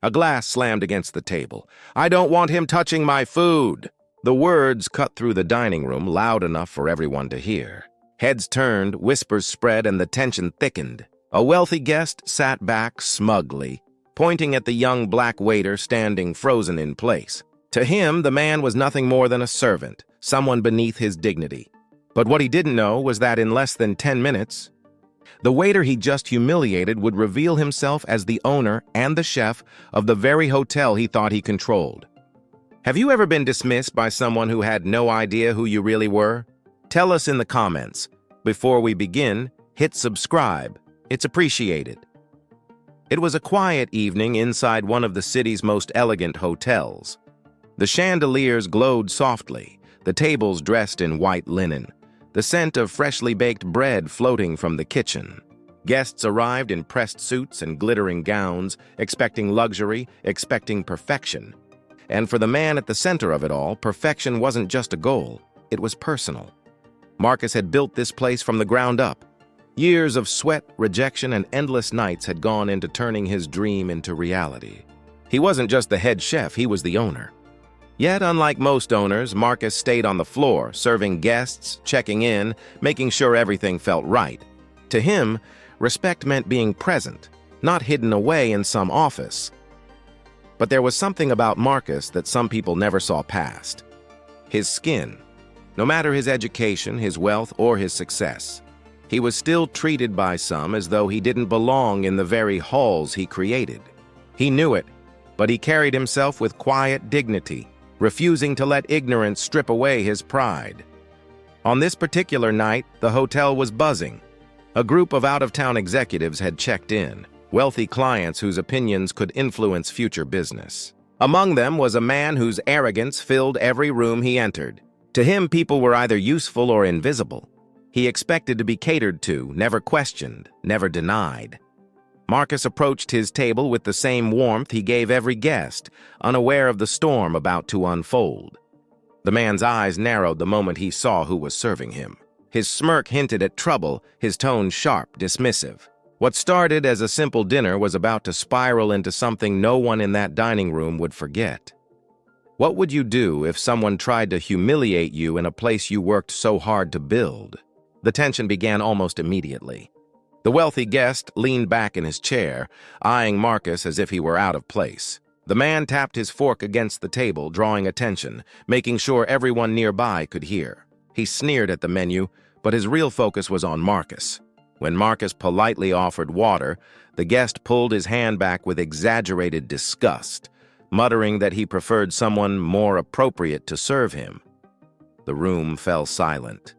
A glass slammed against the table. "I don't want him touching my food!" The words cut through the dining room loud enough for everyone to hear. Heads turned, whispers spread, and the tension thickened. A wealthy guest sat back smugly, pointing at the young black waiter standing frozen in place. To him, the man was nothing more than a servant, someone beneath his dignity. But what he didn't know was that in less than 10 minutes, the waiter he just humiliated would reveal himself as the owner and the chef of the very hotel he thought he controlled. Have you ever been dismissed by someone who had no idea who you really were? Tell us in the comments. Before we begin, hit subscribe. It's appreciated. It was a quiet evening inside one of the city's most elegant hotels. The chandeliers glowed softly, the tables dressed in white linen, the scent of freshly baked bread floating from the kitchen. Guests arrived in pressed suits and glittering gowns, expecting luxury, expecting perfection. And for the man at the center of it all, perfection wasn't just a goal, it was personal. Marcus had built this place from the ground up. Years of sweat, rejection, and endless nights had gone into turning his dream into reality. He wasn't just the head chef, he was the owner. Yet, unlike most owners, Marcus stayed on the floor, serving guests, checking in, making sure everything felt right. To him, respect meant being present, not hidden away in some office. But there was something about Marcus that some people never saw past. His skin. No matter his education, his wealth, or his success, he was still treated by some as though he didn't belong in the very halls he created. He knew it, but he carried himself with quiet dignity, refusing to let ignorance strip away his pride. On this particular night, the hotel was buzzing. A group of out-of-town executives had checked in, wealthy clients whose opinions could influence future business. Among them was a man whose arrogance filled every room he entered. To him, people were either useful or invisible. He expected to be catered to, never questioned, never denied. Marcus approached his table with the same warmth he gave every guest, unaware of the storm about to unfold. The man's eyes narrowed the moment he saw who was serving him. His smirk hinted at trouble, his tone sharp, dismissive. What started as a simple dinner was about to spiral into something no one in that dining room would forget. What would you do if someone tried to humiliate you in a place you worked so hard to build? The tension began almost immediately. The wealthy guest leaned back in his chair, eyeing Marcus as if he were out of place. The man tapped his fork against the table, drawing attention, making sure everyone nearby could hear. He sneered at the menu, but his real focus was on Marcus. When Marcus politely offered water, the guest pulled his hand back with exaggerated disgust, muttering that he preferred someone more appropriate to serve him. The room fell silent.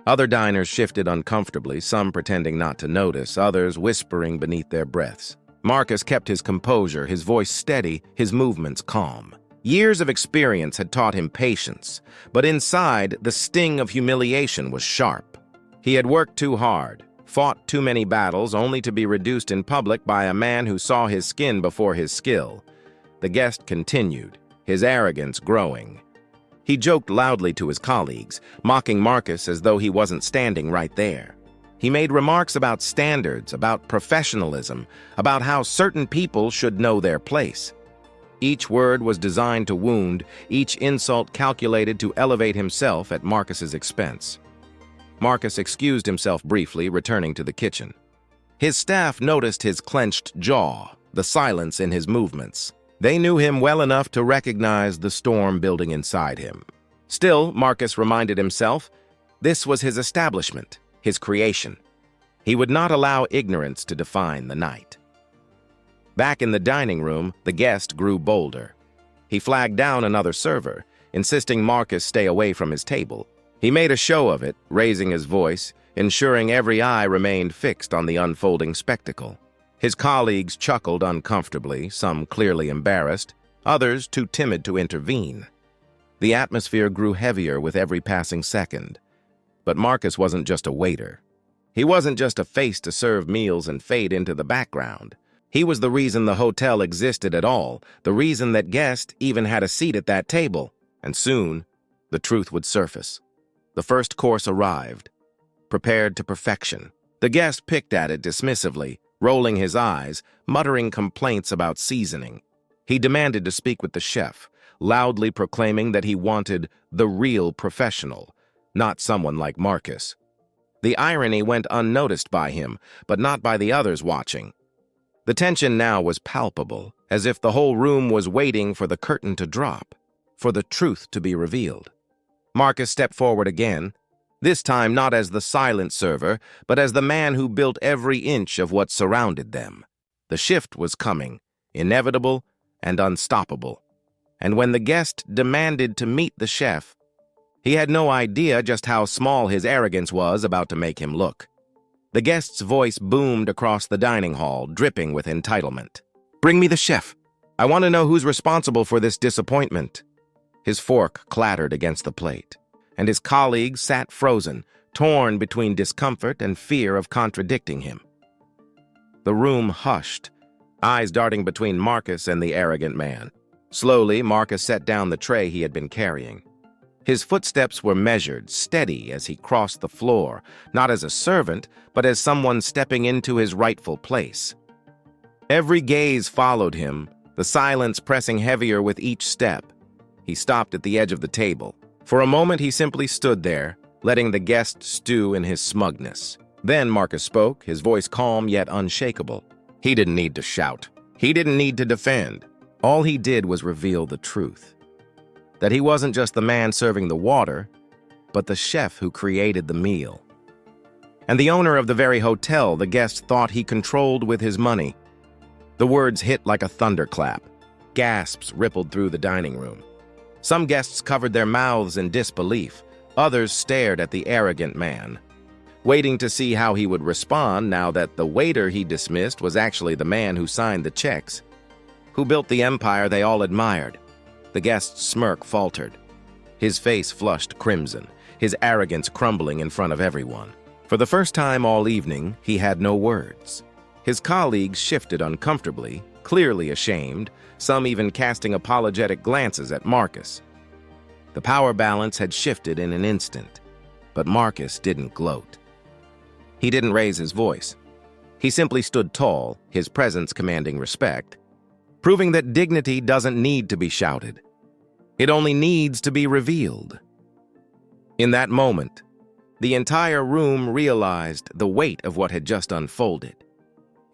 Other diners shifted uncomfortably, some pretending not to notice, others whispering beneath their breaths. Marcus kept his composure, his voice steady, his movements calm. Years of experience had taught him patience, but inside, the sting of humiliation was sharp. He had worked too hard, fought too many battles only to be reduced in public by a man who saw his skin before his skill. The guest continued, his arrogance growing. He joked loudly to his colleagues, mocking Marcus as though he wasn't standing right there. He made remarks about standards, about professionalism, about how certain people should know their place. Each word was designed to wound, each insult calculated to elevate himself at Marcus's expense. Marcus excused himself briefly, returning to the kitchen. His staff noticed his clenched jaw, the silence in his movements. They knew him well enough to recognize the storm building inside him. Still, Marcus reminded himself, this was his establishment, his creation. He would not allow ignorance to define the night. Back in the dining room, the guest grew bolder. He flagged down another server, insisting Marcus stay away from his table. He made a show of it, raising his voice, ensuring every eye remained fixed on the unfolding spectacle. His colleagues chuckled uncomfortably, some clearly embarrassed, others too timid to intervene. The atmosphere grew heavier with every passing second. But Marcus wasn't just a waiter. He wasn't just a face to serve meals and fade into the background. He was the reason the hotel existed at all, the reason that guests even had a seat at that table. And soon, the truth would surface. The first course arrived, prepared to perfection. The guest picked at it dismissively, rolling his eyes, muttering complaints about seasoning. He demanded to speak with the chef, loudly proclaiming that he wanted the real professional, not someone like Marcus. The irony went unnoticed by him, but not by the others watching. The tension now was palpable, as if the whole room was waiting for the curtain to drop, for the truth to be revealed. Marcus stepped forward again, this time not as the silent server, but as the man who built every inch of what surrounded them. The shift was coming, inevitable and unstoppable. And when the guest demanded to meet the chef, he had no idea just how small his arrogance was about to make him look. The guest's voice boomed across the dining hall, dripping with entitlement. "Bring me the chef. I want to know who's responsible for this disappointment." His fork clattered against the plate, and his colleagues sat frozen, torn between discomfort and fear of contradicting him. The room hushed, eyes darting between Marcus and the arrogant man. Slowly, Marcus set down the tray he had been carrying. His footsteps were measured, steady as he crossed the floor, not as a servant, but as someone stepping into his rightful place. Every gaze followed him, the silence pressing heavier with each step. He stopped at the edge of the table. For a moment, he simply stood there, letting the guest stew in his smugness. Then Marcus spoke, his voice calm yet unshakable. He didn't need to shout. He didn't need to defend. All he did was reveal the truth. That he wasn't just the man serving the water, but the chef who created the meal. And the owner of the very hotel the guest thought he controlled with his money. The words hit like a thunderclap. Gasps rippled through the dining room. Some guests covered their mouths in disbelief. Others stared at the arrogant man, waiting to see how he would respond now that the waiter he dismissed was actually the man who signed the checks, who built the empire they all admired. The guest's smirk faltered. His face flushed crimson, his arrogance crumbling in front of everyone. For the first time all evening, he had no words. His colleagues shifted uncomfortably, clearly ashamed, some even casting apologetic glances at Marcus. The power balance had shifted in an instant, but Marcus didn't gloat. He didn't raise his voice. He simply stood tall, his presence commanding respect, proving that dignity doesn't need to be shouted. It only needs to be revealed. In that moment, the entire room realized the weight of what had just unfolded.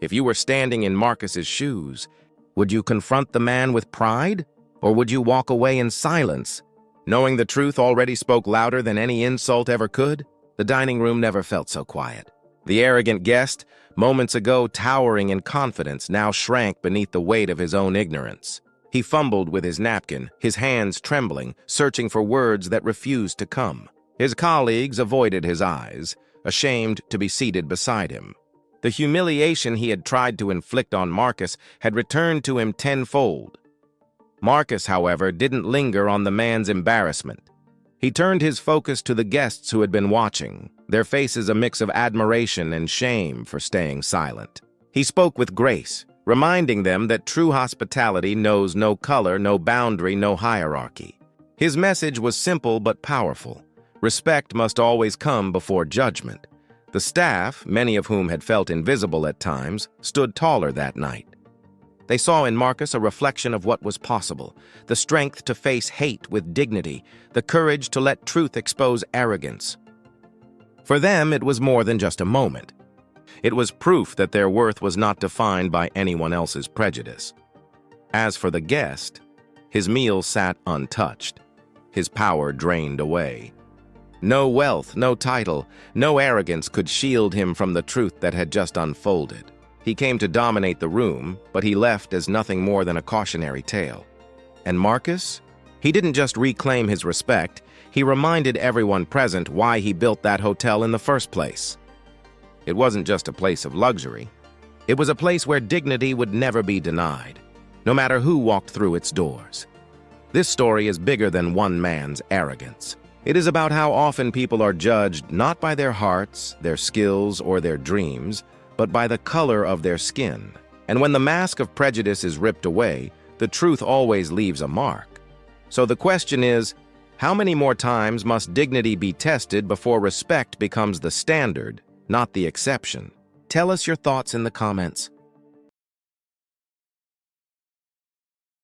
If you were standing in Marcus's shoes, would you confront the man with pride, or would you walk away in silence, knowing the truth already spoke louder than any insult ever could? The dining room never felt so quiet. The arrogant guest, moments ago towering in confidence, now shrank beneath the weight of his own ignorance. He fumbled with his napkin, his hands trembling, searching for words that refused to come. His colleagues avoided his eyes, ashamed to be seated beside him. The humiliation he had tried to inflict on Marcus had returned to him tenfold. Marcus, however, didn't linger on the man's embarrassment. He turned his focus to the guests who had been watching, their faces a mix of admiration and shame for staying silent. He spoke with grace, reminding them that true hospitality knows no color, no boundary, no hierarchy. His message was simple but powerful. Respect must always come before judgment. The staff, many of whom had felt invisible at times, stood taller that night. They saw in Marcus a reflection of what was possible, the strength to face hate with dignity, the courage to let truth expose arrogance. For them, it was more than just a moment. It was proof that their worth was not defined by anyone else's prejudice. As for the guest, his meal sat untouched, his power drained away. No wealth, no title, no arrogance could shield him from the truth that had just unfolded. He came to dominate the room, but he left as nothing more than a cautionary tale. And Marcus? He didn't just reclaim his respect, he reminded everyone present why he built that hotel in the first place. It wasn't just a place of luxury. It was a place where dignity would never be denied, no matter who walked through its doors. This story is bigger than one man's arrogance. It is about how often people are judged not by their hearts, their skills, or their dreams, but by the color of their skin. And when the mask of prejudice is ripped away, the truth always leaves a mark. So the question is, how many more times must dignity be tested before respect becomes the standard, not the exception? Tell us your thoughts in the comments.